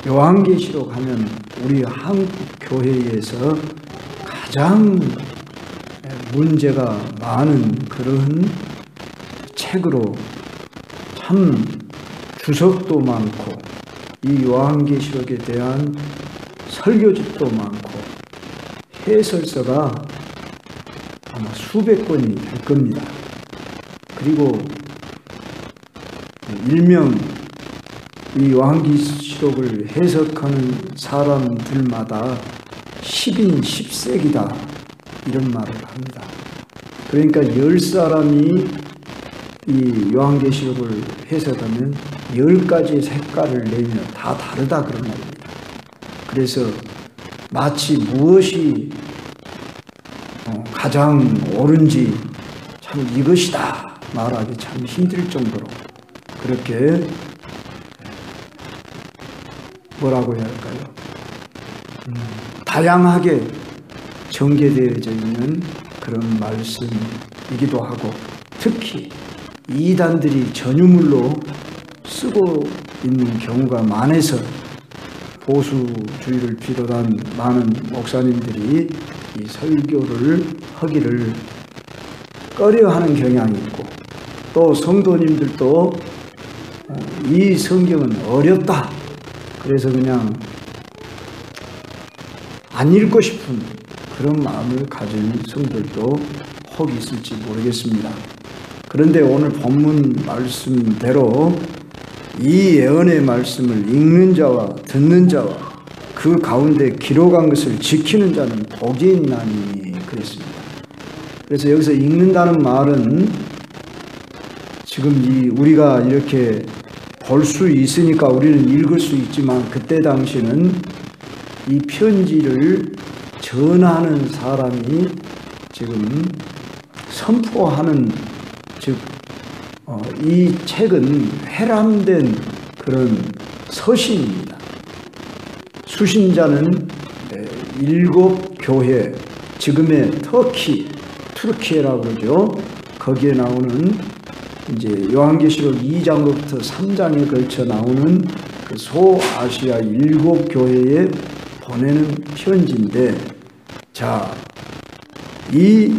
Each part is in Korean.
요한계시록 하면 우리 한국 교회에서 가장 문제가 많은 그런 책으로 참 주석도 많고 이 요한계시록에 대한 설교집도 많고 해설서가 아마 수백 권이 될 겁니다. 그리고 일명 이 요한계시록을 해석하는 사람들마다 10인 10색이다 이런 말을 합니다. 그러니까 10사람이 이 요한계시록을 해석하면 10가지의 색깔을 내며 다 다르다 그런 말입니다. 그래서 마치 무엇이 가장 옳은지 참 이것이다 말하기 참 힘들 정도로 그렇게 뭐라고 해야 할까요? 다양하게 전개되어져 있는 그런 말씀이기도 하고 특히 이단들이 전유물로 쓰고 있는 경우가 많아서 보수주의를 비롯한 많은 목사님들이 이 설교를 하기를 꺼려하는 경향이 있고 또 성도님들도 이 성경은 어렵다 그래서 그냥 안 읽고 싶은 그런 마음을 가진 성도들도 혹 있을지 모르겠습니다. 그런데 오늘 본문 말씀대로 이 예언의 말씀을 읽는 자와 듣는 자와 그 가운데 기록한 것을 지키는 자는 복이 있나니 그랬습니다. 그래서 여기서 읽는다는 말은 지금 우리가 이렇게 볼 수 있으니까 우리는 읽을 수 있지만 그때 당시는 이 편지를 전하는 사람이 지금 선포하는 즉 이 책은 회람된 그런 서신입니다. 수신자는 7 교회, 지금의 투르키에라고 그러죠. 거기에 나오는 이제 요한계시록 2장부터 3장에 걸쳐 나오는 그 소아시아 7 교회에 보내는 편지인데, 자, 이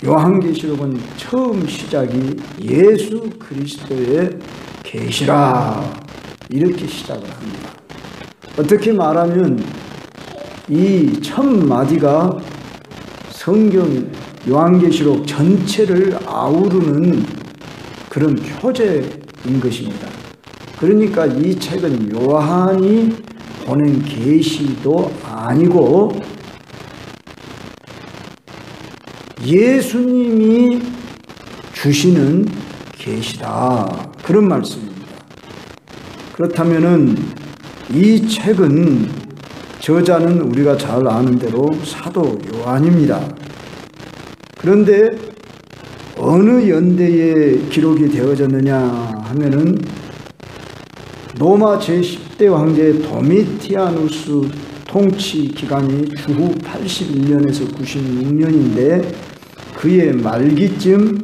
요한계시록은 처음 시작이 예수 그리스도의 계시라 이렇게 시작을 합니다. 어떻게 말하면 이 첫 마디가 성경 요한계시록 전체를 아우르는 그런 표제인 것입니다. 그러니까 이 책은 요한이 보낸 계시도 아니고 예수님이 주시는 계시다 그런 말씀입니다. 그렇다면은 이 책은 저자는 우리가 잘 아는 대로 사도 요한입니다. 그런데 어느 연대에 기록이 되어졌느냐 하면은 로마 제10대 황제 도미티아누스 통치 기간이 주후 81년에서 96년인데 그의 말기쯤,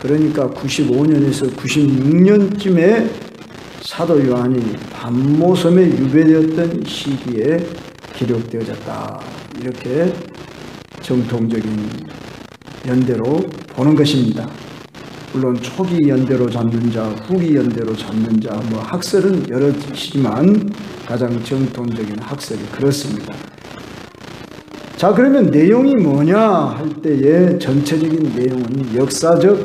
그러니까 95년에서 96년쯤에 사도 요한이 반모섬에 유배되었던 시기에 기록되어졌다. 이렇게 정통적인 연대로 보는 것입니다. 물론 초기 연대로 잡는 자, 후기 연대로 잡는 자, 학설은 여럿이지만 가장 정통적인 학설이 그렇습니다. 자, 그러면 내용이 뭐냐 할 때의 전체적인 내용은 역사적,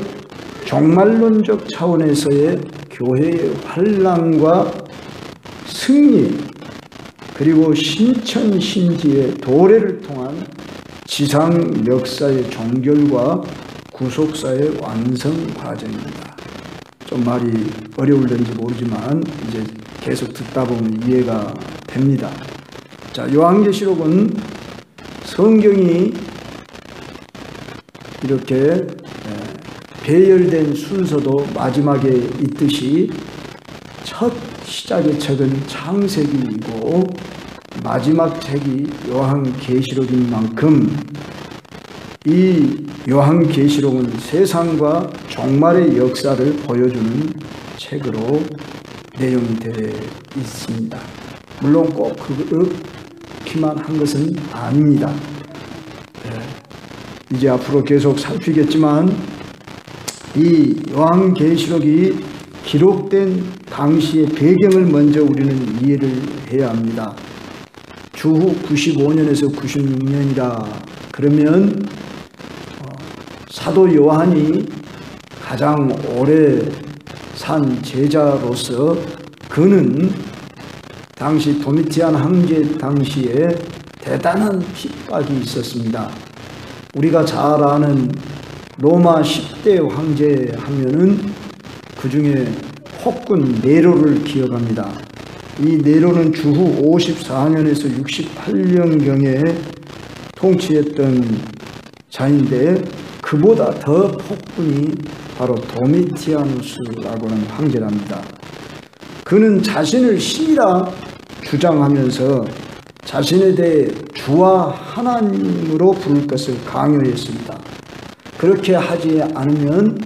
종말론적 차원에서의 교회의 환란과 승리, 그리고 신천신지의 도래를 통한 지상 역사의 종결과 구속사의 완성 과정입니다. 좀 말이 어려울는지 모르지만 이제 계속 듣다 보면 이해가 됩니다. 자, 요한계시록은 성경이 이렇게 배열된 순서도 마지막에 있듯이 첫 시작의 책은 창세기이고 마지막 책이 요한계시록인 만큼 이 요한계시록은 세상과 종말의 역사를 보여주는 책으로 내용이 되어 있습니다. 물론 꼭 그렇기만 한 것은 아닙니다. 이제 앞으로 계속 살피겠지만 이 요한계시록이 기록된 당시의 배경을 먼저 우리는 이해를 해야 합니다. 주후 95년에서 96년이라 그러면 사도 요한이 가장 오래 산 제자로서 그는 당시 도미티안 황제 당시에 대단한 핍박이 있었습니다. 우리가 잘 아는 로마 10대 황제 하면은 그 중에 폭군 네로를 기억합니다. 이 네로는 주후 54년에서 68년경에 통치했던 자인데 그보다 더 폭군이 바로 도미티아누스라고 하는 황제랍니다. 그는 자신을 신이라 주장하면서 자신에 대해 주와 하나님으로 부를 것을 강요했습니다. 그렇게 하지 않으면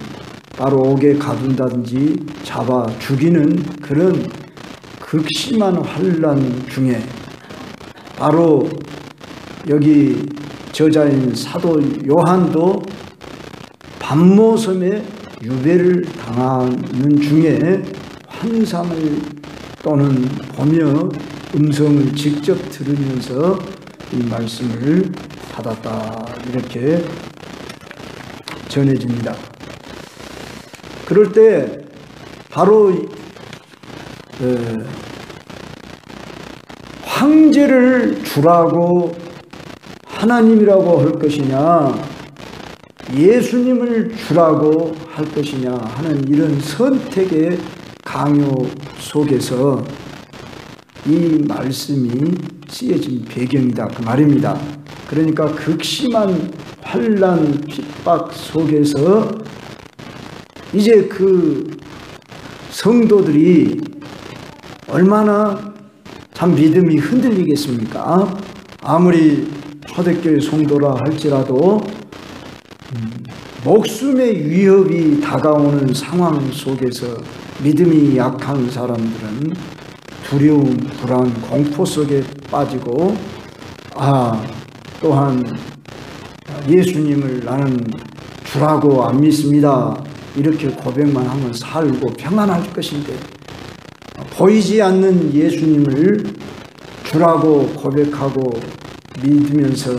바로 옥에 가둔다든지 잡아 죽이는 그런 극심한 환난 중에 바로 여기 저자인 사도 요한도 밤모섬에 유배를 당하는 중에 환상을 또는 보며 음성을 직접 들으면서 이 말씀을 받았다 이렇게 전해집니다. 그럴 때 바로 황제를 주라고 하나님이라고 할 것이냐 예수님을 주라고 할 것이냐 하는 이런 선택의 강요 속에서 이 말씀이 쓰여진 배경이다 그 말입니다. 그러니까 극심한 환난 핍박 속에서 이제 그 성도들이 얼마나 참 믿음이 흔들리겠습니까? 아무리 초대교회 성도라 할지라도 목숨의 위협이 다가오는 상황 속에서 믿음이 약한 사람들은 두려움, 불안, 공포 속에 빠지고 또한 예수님을 나는 주라고 안 믿습니다. 이렇게 고백만 하면 살고 평안할 것인데 보이지 않는 예수님을 주라고 고백하고 믿으면서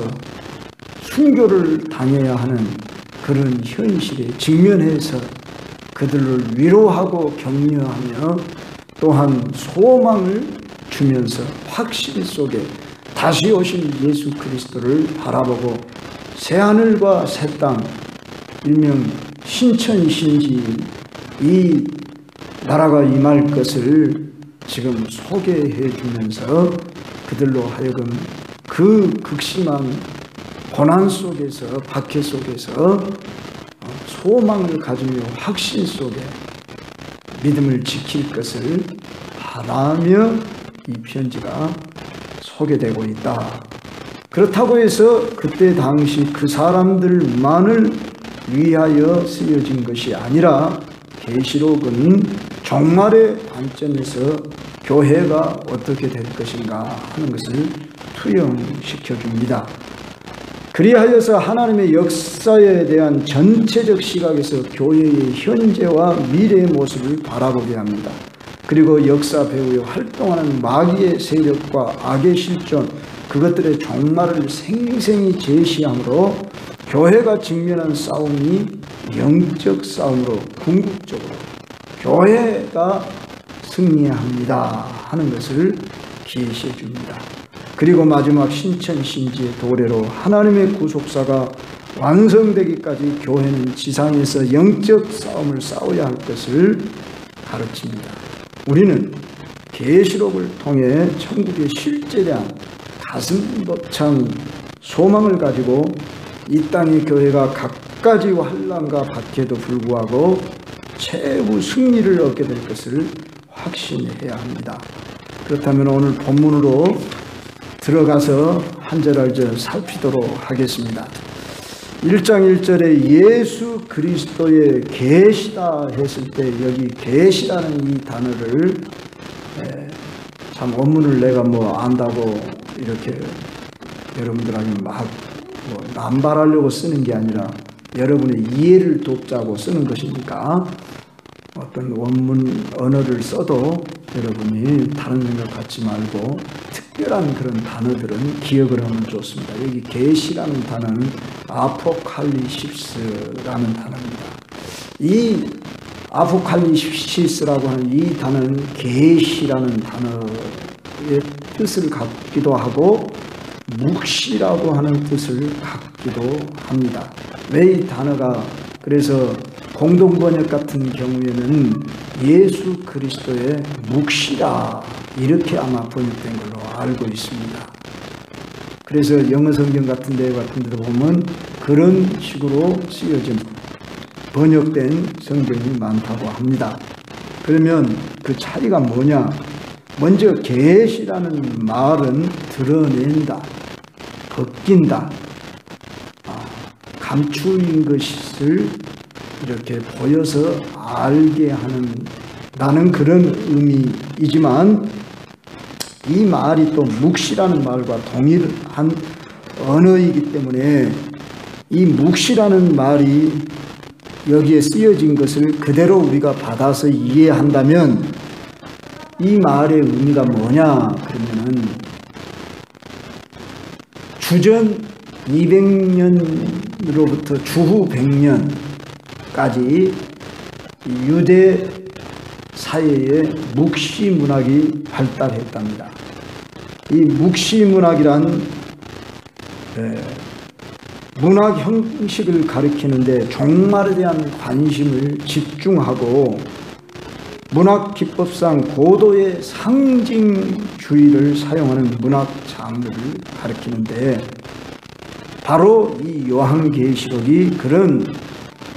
순교를 당해야 하는 그런 현실에 직면해서 그들을 위로하고 격려하며 또한 소망을 주면서 확신 속에 다시 오실 예수 그리스도를 바라보고 새하늘과 새 땅 일명 신천신지 이 나라가 임할 것을 지금 소개해 주면서 그들로 하여금 그 극심한 고난 속에서 박해 속에서 소망을 가지며 확신 속에 믿음을 지킬 것을 바라며 이 편지가 소개되고 있다. 그렇다고 해서 그때 당시 그 사람들만을 위하여 쓰여진 것이 아니라 계시록은 종말의 관점에서 교회가 어떻게 될 것인가 하는 것을 투영시켜 줍니다. 그리하여서 하나님의 역사에 대한 전체적 시각에서 교회의 현재와 미래의 모습을 바라보게 합니다. 그리고 역사 배후에 활동하는 마귀의 세력과 악의 실존, 그것들의 종말을 생생히 제시하므로 교회가 직면한 싸움이 영적 싸움으로 궁극적으로 교회가 승리합니다 하는 것을 계시해 줍니다. 그리고 마지막 신천신지의 도래로 하나님의 구속사가 완성되기까지 교회는 지상에서 영적 싸움을 싸워야 할 것을 가르칩니다. 우리는 계시록을 통해 천국의 실제량 가슴 벅찬 소망을 가지고 이 땅의 교회가 갖가지 환난과 박해도 불구하고 최후 승리를 얻게 될 것을 확신해야 합니다. 그렇다면 오늘 본문으로 들어가서 한 절 한 절 살피도록 하겠습니다. 1장 1절에 예수 그리스도의 계시다 했을 때 여기 계시라는 이 단어를 참 원문을 내가 뭐 안다고 이렇게 여러분들에게 막 뭐 남발하려고 쓰는 게 아니라 여러분의 이해를 돕자고 쓰는 것이니까 어떤 원문 언어를 써도 여러분이 다른 생각 갖지 말고 특별한 그런 단어들은 기억을 하면 좋습니다. 여기 계시라는 단어는 아포칼리십스라는 단어입니다. 이 아포칼리시스라고 하는 이 단어는 계시라는 단어의 뜻을 갖기도 하고 묵시라고 하는 뜻을 갖기도 합니다. 왜 이 단어가 그래서 공동번역 같은 경우에는 예수 그리스도의 묵시라 이렇게 아마 번역된 걸로 알고 있습니다. 그래서 영어 성경 같은 데도 보면 그런 식으로 쓰여진 번역된 성경이 많다고 합니다. 그러면 그 차이가 뭐냐? 먼저 계시라는 말은 드러낸다, 벗긴다, 감추인 것을 이렇게 보여서 알게 하는 그런 의미이지만 이 말이 또 묵시라는 말과 동일한 언어이기 때문에 이 묵시라는 말이 여기에 쓰여진 것을 그대로 우리가 받아서 이해한다면 이 말의 의미가 뭐냐 그러면은 주전 200년으로부터 주후 100년까지 유대 사회에 묵시 문학이 발달했답니다. 이 묵시 문학이란 문학 형식을 가리키는데 종말에 대한 관심을 집중하고 문학 기법상 고도의 상징주의를 사용하는 문학 장르를 가리키는데 바로 이 요한계시록이 그런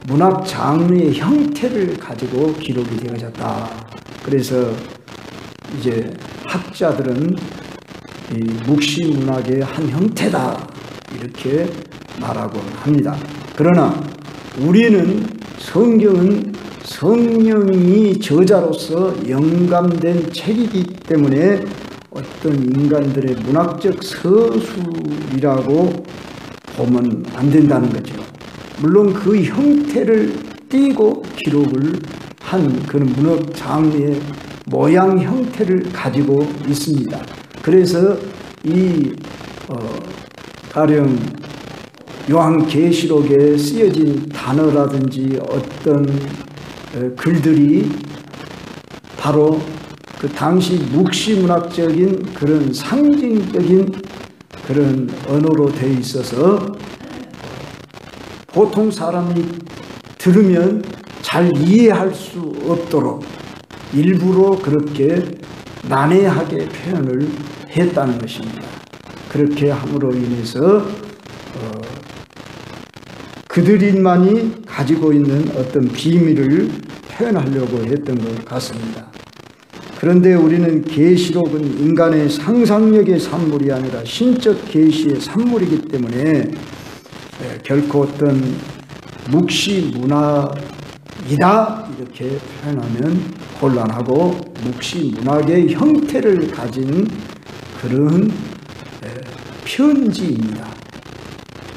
문학 장르의 형태를 가지고 기록이 되어졌다. 그래서 이제 학자들은 이 묵시 문학의 한 형태다 이렇게 말하곤 합니다. 그러나 우리는 성경은 성령이 저자로서 영감된 책이기 때문에 어떤 인간들의 문학적 서술이라고 보면 안 된다는 거죠. 물론 그 형태를 띠고 기록을 한 그런 문학 장르의 모양 형태를 가지고 있습니다. 그래서 이 가령 요한계시록에 쓰여진 단어라든지 어떤 글들이 바로 그 당시 묵시문학적인 그런 상징적인 그런 언어로 되어 있어서 보통 사람이 들으면 잘 이해할 수 없도록 일부러 그렇게 난해하게 표현을 했다는 것입니다. 그렇게 함으로 인해서 그들만이 가지고 있는 어떤 비밀을 표현하려고 했던 것 같습니다. 그런데 우리는 계시록은 인간의 상상력의 산물이 아니라 신적 계시의 산물이기 때문에 결코 어떤 묵시 문학이다 이렇게 표현하면 곤란하고 묵시 문학의 형태를 가진 그런 편지입니다.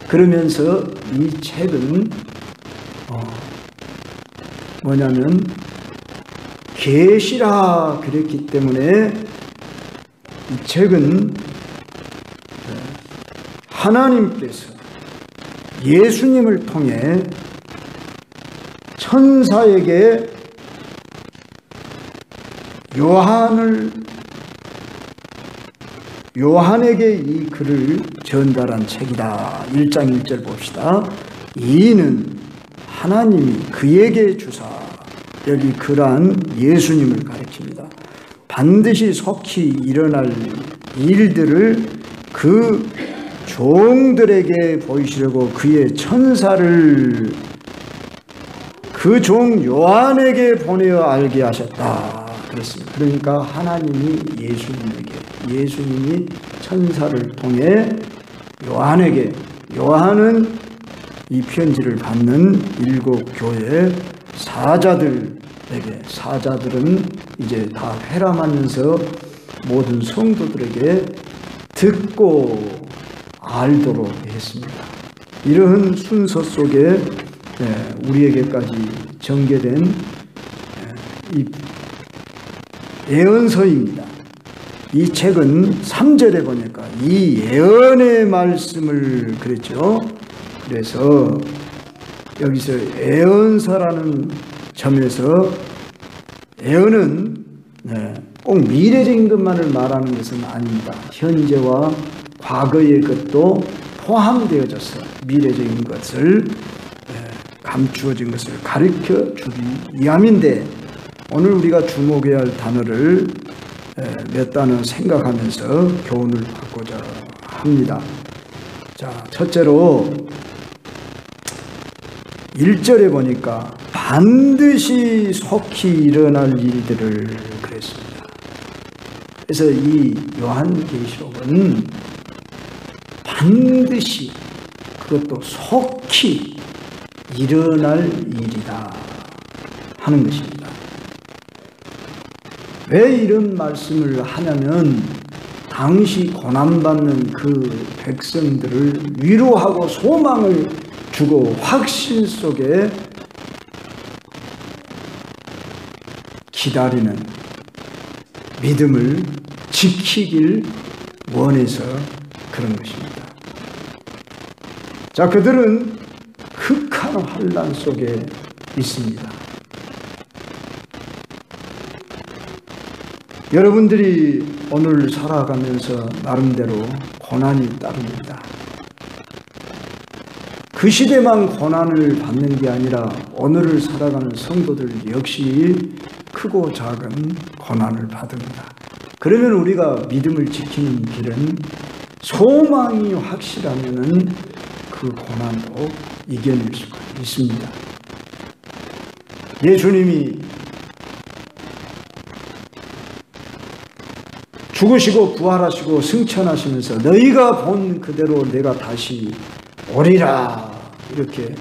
그러면서 이 책은 뭐냐면 계시라 그랬기 때문에 이 책은 하나님께서 예수님을 통해 천사에게 요한에게 이 글을 전달한 책이다. 1장 1절 봅시다. 이는 하나님이 그에게 주사, 여기 글한 예수님을 가리킵니다. 반드시 속히 일어날 일들을 그 종들에게 보이시려고 그의 천사를 그 종 요한에게 보내어 알게 하셨다. 그렇습니다. 그러니까 하나님이 예수님이 천사를 통해 요한에게, 요한은 이 편지를 받는 7 교회 사자들에게, 사자들은 이제 다 회람하면서 모든 성도들에게 듣고 알도록 했습니다. 이러한 순서 속에 우리에게까지 전개된 이 예언서입니다. 이 책은 3절에 보니까 이 예언의 말씀을 그랬죠. 그래서 여기서 예언서라는 점에서 예언은 꼭 미래적인 것만을 말하는 것은 아닙니다. 현재와 과거의 것도 포함되어져서 미래적인 것을 감추어진 것을 가르쳐 주기 위함인데, 오늘 우리가 주목해야 할 단어를 몇 단어 생각하면서 교훈을 받고자 합니다. 자, 첫째로 1절에 보니까 반드시 속히 일어날 일들을 그랬습니다. 그래서 이 요한계시록은 반드시, 그것도 속히 일어날 일이다 하는 것입니다. 왜 이런 말씀을 하냐면 당시 고난받는 그 백성들을 위로하고 소망을 주고 확신 속에 기다리는 믿음을 지키길 원해서 그런 것입니다. 자, 그들은 흑한 환난 속에 있습니다. 여러분들이 오늘 살아가면서 나름대로 고난이 따릅니다. 그 시대만 고난을 받는 게 아니라 오늘을 살아가는 성도들 역시 크고 작은 고난을 받습니다. 그러면 우리가 믿음을 지키는 길은 소망이 확실하면은 그 고난도 이겨낼 수가 있습니다. 예수님이 죽으시고 부활하시고 승천하시면서 너희가 본 그대로 내가 다시 오리라 이렇게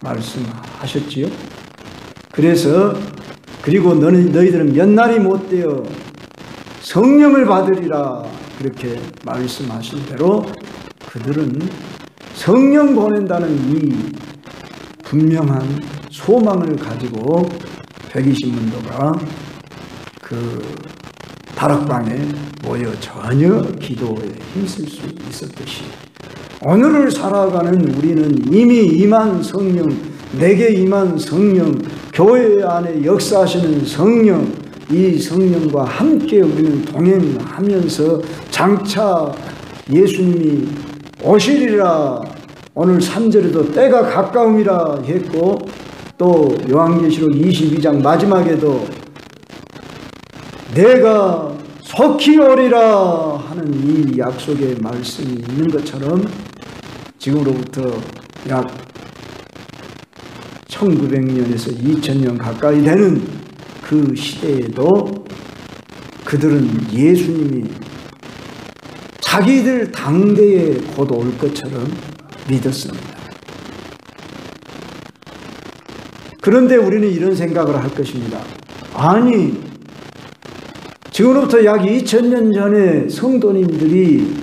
말씀하셨지요. 그래서 그리고 너희들은 몇 날이 못되어 성령을 받으리라 그렇게 말씀하신 대로 그들은 성령 보낸다는 이 분명한 소망을 가지고 120문도가 그 다락방에 모여 전혀 기도에 힘쓸 수 있었듯이 오늘을 살아가는 우리는 이미 임한 성령, 내게 임한 성령, 교회 안에 역사하시는 성령, 이 성령과 함께 우리는 동행하면서 장차 예수님이 오시리라, 오늘 3절에도 때가 가까움이라 했고 또 요한계시록 22장 마지막에도 내가 속히 오리라 하는 이 약속의 말씀이 있는 것처럼 지금으로부터 약 1900년에서 2000년 가까이 되는 그 시대에도 그들은 예수님이 자기들 당대에 곧 올 것처럼 믿었습니다. 그런데 우리는 이런 생각을 할 것입니다. 아니, 지금부터 약 2000년 전에 성도님들이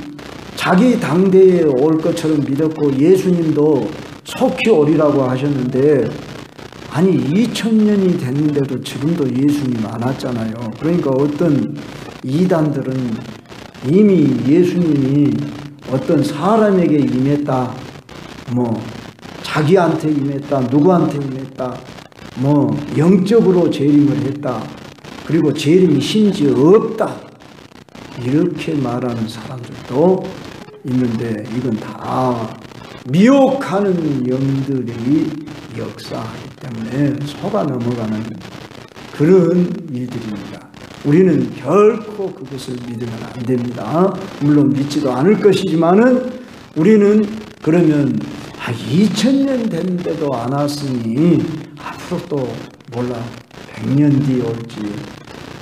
자기 당대에 올 것처럼 믿었고 예수님도 속히 오리라고 하셨는데 아니 2000년이 됐는데도 지금도 예수님 안 왔잖아요. 그러니까 어떤 이단들은 이미 예수님이 어떤 사람에게 임했다, 뭐 자기한테 임했다, 누구한테 임했다, 뭐 영적으로 재림을 했다, 그리고 재림이 심지어 없다 이렇게 말하는 사람들도 있는데 이건 다 미혹하는 영들이 역사하기 때문에 속아 넘어가는 그런 일들입니다. 우리는 결코 그것을 믿으면 안 됩니다. 물론 믿지도 않을 것이지만은 우리는 그러면 2000년 됐는데도 안 왔으니 앞으로 또 몰라 100년 뒤에 올지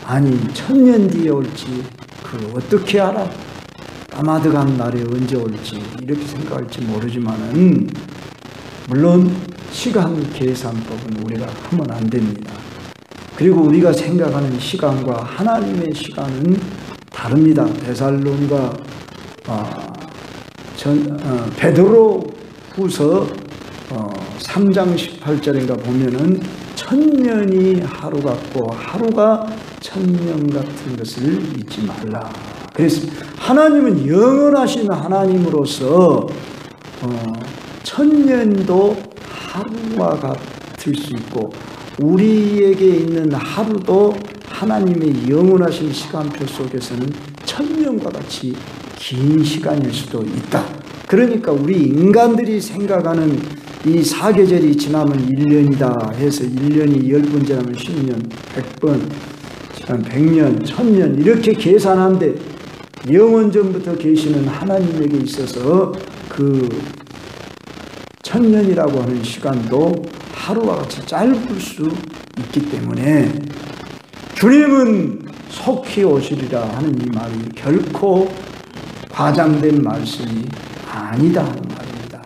아니 1000년 뒤에 올지 그 어떻게 알아? 까마득한 날이 언제 올지 이렇게 생각할지 모르지만은 물론 시간 계산법은 우리가 하면 안 됩니다. 그리고 우리가 생각하는 시간과 하나님의 시간은 다릅니다. 데살로니가 베드로 후서 3장 18절인가 보면은 천년이 하루 같고 하루가 천년 같은 것을 잊지 말라 그랬습니다. 하나님은 영원하신 하나님으로서 천년도 하루와 같을 수 있고 우리에게 있는 하루도 하나님의 영원하신 시간표 속에서는 천년과 같이 긴 시간일 수도 있다. 그러니까 우리 인간들이 생각하는 이 사계절이 지나면 1년이다 해서 1년이 10번 지나면 10년, 100번, 100년, 1000년 이렇게 계산하는데 영원전부터 계시는 하나님에게 있어서 그 천년이라고 하는 시간도 하루와 같이 짧을 수 있기 때문에 주님은 속히 오시리라 하는 이 말이 결코 과장된 말씀이 아니다 하는 말입니다.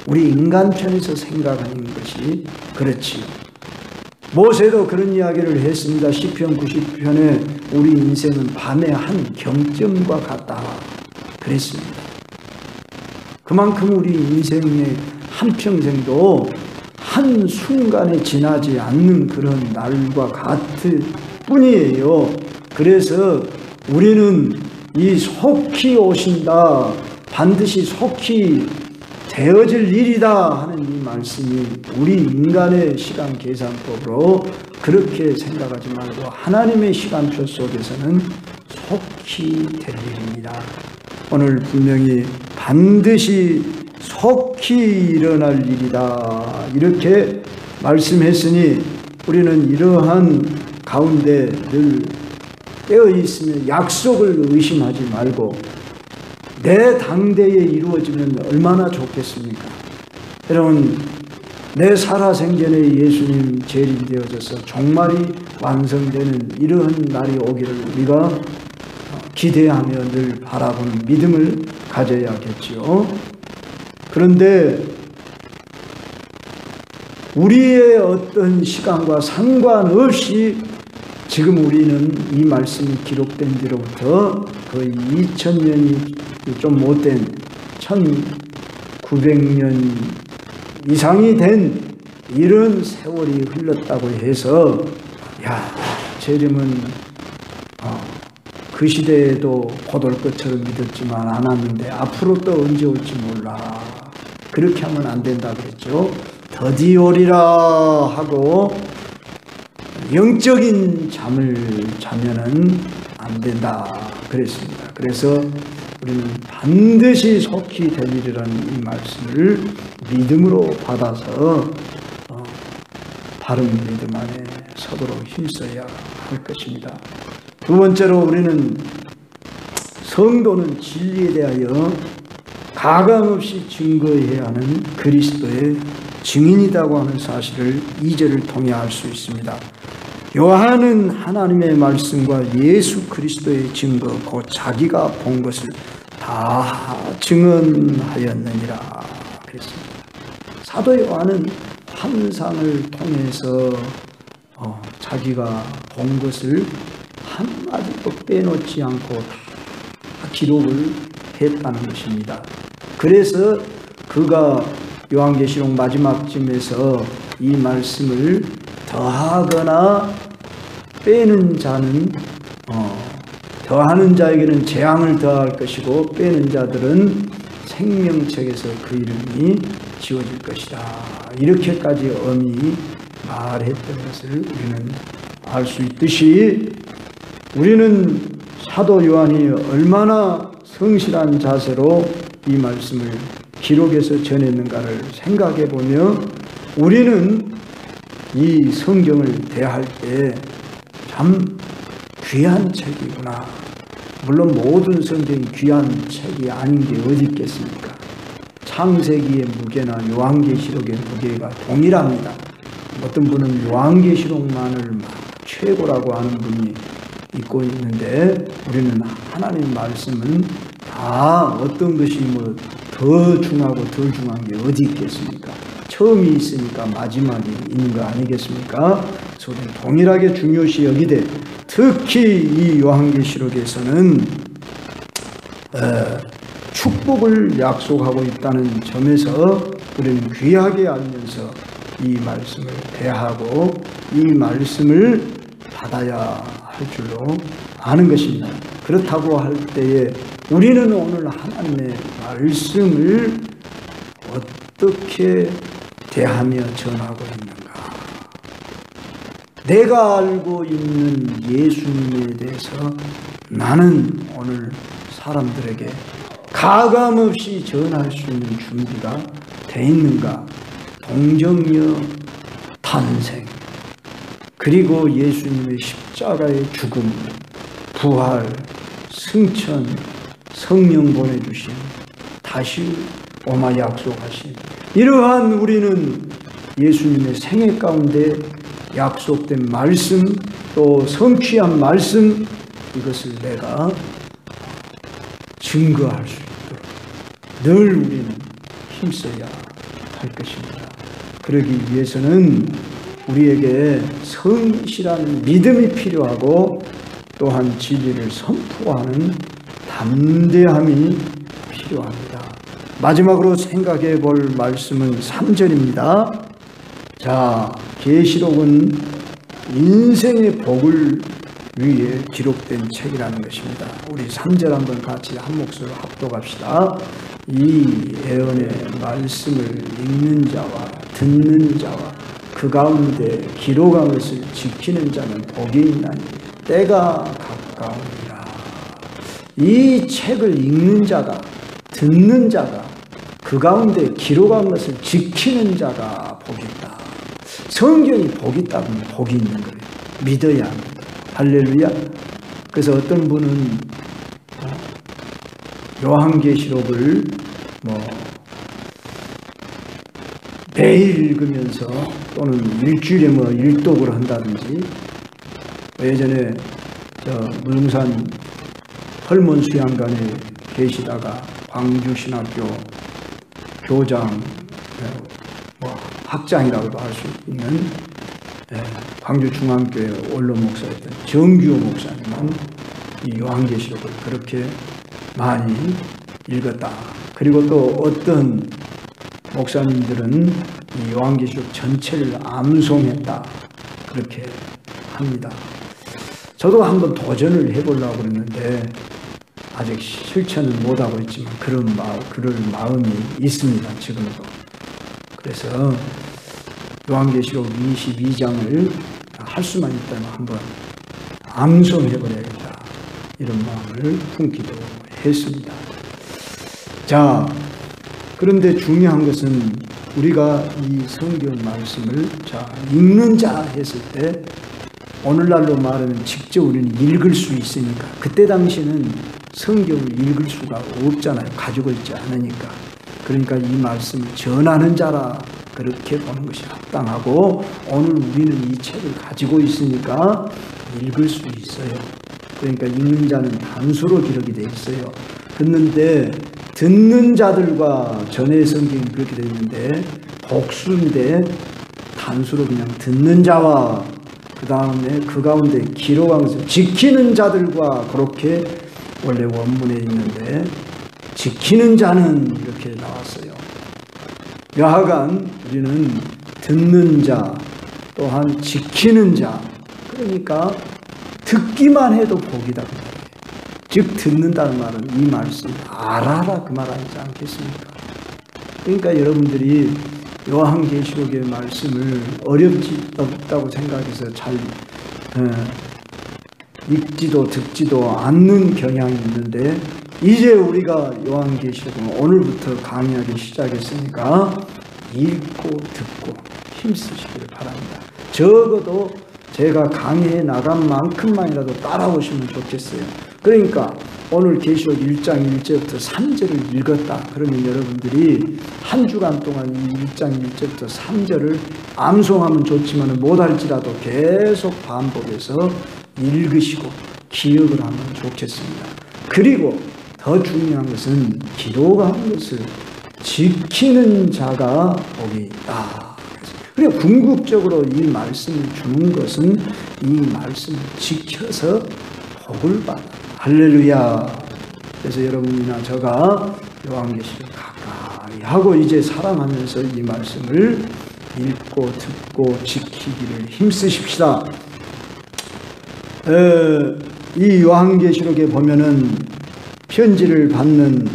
우리 인간 편에서 생각하는 것이 그렇지요. 모세도 그런 이야기를 했습니다. 시편 90편에 우리 인생은 밤의 한 경점과 같다 그랬습니다. 그만큼 우리 인생의 한평생도 한순간에 지나지 않는 그런 날과 같을 뿐이에요. 그래서 우리는 이 속히 오신다, 반드시 속히 되어질 일이다 하는 이 말씀이 우리 인간의 시간 계산법으로 그렇게 생각하지 말고 하나님의 시간표 속에서는 속히 될 일입니다. 오늘 분명히 반드시 속히 일어날 일이다 이렇게 말씀했으니 우리는 이러한 가운데 늘 깨어 있으면 약속을 의심하지 말고 내 당대에 이루어지면 얼마나 좋겠습니까? 여러분 내 살아생전에 예수님 재림되어져서 종말이 완성되는 이러한 날이 오기를 우리가 기대하며 늘 바라보는 믿음을 가져야겠지요. 그런데 우리의 어떤 시간과 상관없이 지금 우리는 이 말씀이 기록된 뒤로부터 거의 2000년이 좀 못된 1900년 이상이 된 이런 세월이 흘렀다고 해서 재림은 그 시대에도 곧 올 것처럼 믿었지만 안 왔는데 앞으로 또 언제 올지 몰라 그렇게 하면 안 된다 그랬죠. 더디 오리라 하고 영적인 잠을 자면은 안 된다 그랬습니다. 그래서 우리는 반드시 속히 될 일이라는 이 말씀을 믿음으로 받아서 바른 믿음 안에 서도록 힘써야 할 것입니다. 두 번째로 우리는 성도는 진리에 대하여 가감없이 증거해야 하는 그리스도의 증인이라고 하는 사실을 2절을 통해 알 수 있습니다. 요한은 하나님의 말씀과 예수 그리스도의 증거 곧 자기가 본 것을 다 증언하였느니라 그랬습니다. 사도 요한은 환상을 통해서 자기가 본 것을 한마디도 빼놓지 않고 다 기록을 했다는 것입니다. 그래서 그가 요한계시록 마지막쯤에서 이 말씀을 더하거나 빼는 자는 더하는 자에게는 재앙을 더할 것이고 빼는 자들은 생명책에서 그 이름이 지워질 것이다. 이렇게까지 엄히 말했던 것을 우리는 알 수 있듯이 우리는 사도 요한이 얼마나 성실한 자세로 이 말씀을 기록해서 전했는가를 생각해 보며 우리는 이 성경을 대할 때 참 귀한 책이구나. 물론 모든 성경이 귀한 책이 아닌 게 어디 있겠습니까? 창세기의 무게나 요한계시록의 무게가 동일합니다. 어떤 분은 요한계시록만을 최고라고 하는 분이 있고 있는데 우리는 하나님 말씀은 다 어떤 것이 더 중하고 덜 중한 게 어디 있겠습니까? 처음이 있으니까 마지막이 있는 거 아니겠습니까? 그래서 우리는 동일하게 중요시 여기되 특히 이 요한계시록에서는 축복을 약속하고 있다는 점에서 우리는 귀하게 알면서 이 말씀을 대하고 이 말씀을 받아야 할 줄로 아는 것입니다. 그렇다고 할 때에 우리는 오늘 하나님의 말씀을 어떻게 대하며 전하고 있는가? 내가 알고 있는 예수님에 대해서 나는 오늘 사람들에게 가감없이 전할 수 있는 준비가 돼 있는가? 동정녀 탄생, 그리고 예수님의 십자가의 죽음, 부활, 승천, 성령 보내주심, 다시 오마 약속하심, 이러한 우리는 예수님의 생애 가운데 약속된 말씀, 또 성취한 말씀, 이것을 내가 증거할 수 있도록 늘 우리는 힘써야 할 것입니다. 그러기 위해서는 우리에게 성실한 믿음이 필요하고 또한 진리를 선포하는 담대함이 필요합니다. 마지막으로 생각해 볼 말씀은 3절입니다. 자, 계시록은 인생의 복을 위에 기록된 책이라는 것입니다. 우리 3절 한번 같이 한 목소리로 합독합시다. 이 예언의 말씀을 읽는 자와 듣는 자와 그 가운데 기록한 것을 지키는 자는 복이 있나니 때가 가까우니라. 이 책을 읽는 자가, 듣는 자가, 그 가운데 기록한 것을 지키는 자가 복이 있다. 성경이 복이 있다면 복이 있는 거예요. 믿어야 합니다. 할렐루야. 그래서 어떤 분은 요한계시록을 매일 읽으면서 또는 일주일에 일독을 한다든지, 예전에 무릉산 헐몬수양관에 계시다가 광주신학교 교장, 학장이라고도 할 수 있는 광주중앙교회 원로 목사였던 정규호 목사님은 이 요한계시록을 그렇게 많이 읽었다. 그리고 또 어떤 목사님들은 이 요한계시록 전체를 암송했다. 그렇게 합니다. 저도 한번 도전을 해보려고 그랬는데 아직 실천은 못하고 있지만 그럴 마음이 있습니다. 지금도. 그래서 요한계시록 22장을 할 수만 있다면 한번 암송해버려야겠다. 이런 마음을 품기도 했습니다. 자, 그런데 중요한 것은 우리가 이 성경 말씀을 읽는 자 했을 때 오늘날로 말하면 직접 우리는 읽을 수 있으니까, 그때 당시는 성경을 읽을 수가 없잖아요. 가지고 있지 않으니까. 그러니까 이 말씀을 전하는 자라 그렇게 보는 것이 합당하고, 오늘 우리는 이 책을 가지고 있으니까 읽을 수 있어요. 그러니까 읽는 자는 단수로 기록이 되어 있어요. 듣는 자들과 전의 성경이 그렇게 되어 있는데 복수인데 단수로 그냥 듣는 자와 그 다음에 그 가운데 기록한 것을 지키는 자들과 그렇게 원래 원문에 있는데 지키는 자는 이렇게 나왔어요. 여하간 우리는 듣는 자 또한 지키는 자, 그러니까 듣기만 해도 복이다. 즉 듣는다는 말은 이 말씀 알아라 그 말 아니지 않겠습니까? 그러니까 여러분들이 요한계시록의 말씀을 어렵지 없다고 생각해서 잘 읽지도 듣지도 않는 경향이 있는데, 이제 우리가 요한계시록은 오늘부터 강의하기 시작했으니까 읽고 듣고 힘쓰시기를 바랍니다. 적어도 제가 강의해 나간 만큼만이라도 따라오시면 좋겠어요. 그러니까 오늘 계시록 1장 1절부터 3절을 읽었다. 그러면 여러분들이 한 주간 동안 이 1장 1절부터 3절을 암송하면 좋지만 못할지라도 계속 반복해서 읽으시고 기억을 하면 좋겠습니다. 그리고 더 중요한 것은 기록한 것을 지키는 자가 복이 있다. 그리고 궁극적으로 이 말씀을 주는 것은 이 말씀을 지켜서 복을 받아. 할렐루야. 그래서 여러분이나 저가 요한계시록 가까이 하고 이제 사랑하면서 이 말씀을 읽고 듣고 지키기를 힘쓰십시다. 이 요한계시록에 보면은 편지를 받는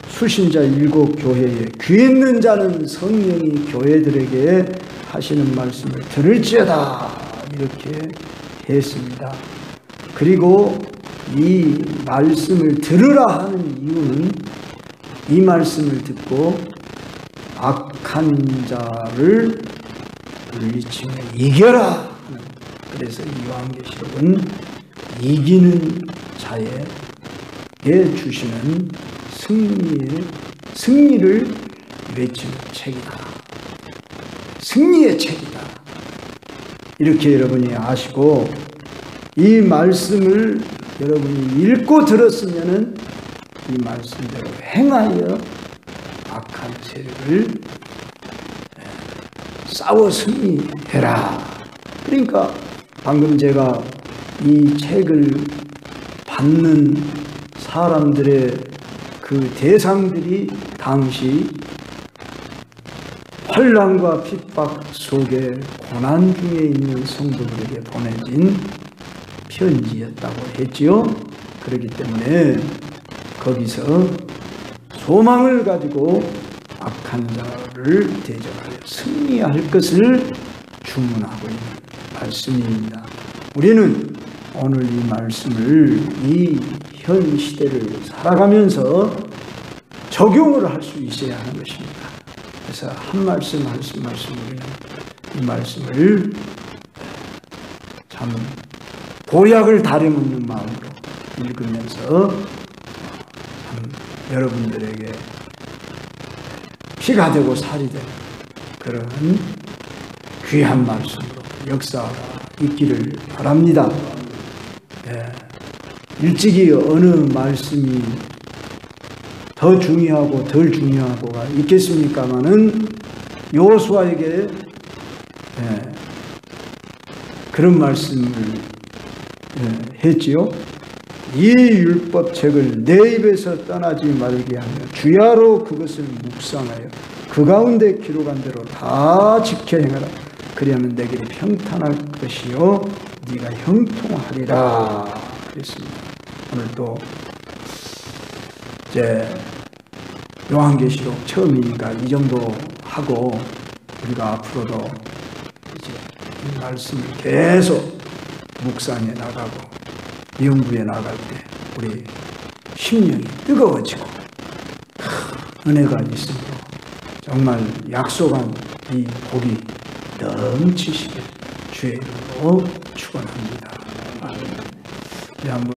수신자 7교회에 귀 있는 자는 성령이 교회들에게 하시는 말씀을 들을지어다 이렇게 했습니다. 그리고 이 말씀을 들으라 하는 이유는 이 말씀을 듣고 악한 자를 물리치며 이겨라 하는, 그래서 이 요한계시록은 이기는 자에게 주시는 승리를 외치는 책이다. 승리의 책이다. 이렇게 여러분이 아시고 이 말씀을 여러분이 읽고 들었으면은 이 말씀대로 행하여 악한 세력을 싸워 승리해라. 그러니까 방금 제가 이 책을 받는 사람들의 그 대상들이 당시 환난과 핍박 속에 고난 중에 있는 성도들에게 보내진 편지였다고 했지요. 그렇기 때문에 거기서 소망을 가지고 악한 자를 대적하여 승리할 것을 주문하고 있는 말씀입니다. 우리는 오늘 이 말씀을 이 현 시대를 살아가면서 적용을 할 수 있어야 하는 것입니다. 그래서 한 말씀 우리는 이 말씀을 참 보약을 다려먹는 마음으로 읽으면서 참 여러분들에게 피가 되고 살이 되는 그런 귀한 말씀으로 역사가 있기를 바랍니다. 네. 일찍이 어느 말씀이 더 중요하고 덜 중요하고가 있겠습니까마는 여호수아에게 그런 말씀을 했지요. 이 율법책을 내 입에서 떠나지 말게 하며 주야로 그것을 묵상하여 그 가운데 기록한 대로 다 지켜 행하라. 그리하면 내게 평탄할 것이요 네가 형통하리라 그랬습니다. 오늘 또 이제 요한계시록 처음이니까 이 정도 하고 우리가 앞으로도 이제 이 말씀을 계속 묵상해 나가고 연구해 나갈 때 우리 심령이 뜨거워지고 은혜가 있으므로 정말 약속한 이 복이 넘치시길 주의 이름으로 축원합니다. 아멘.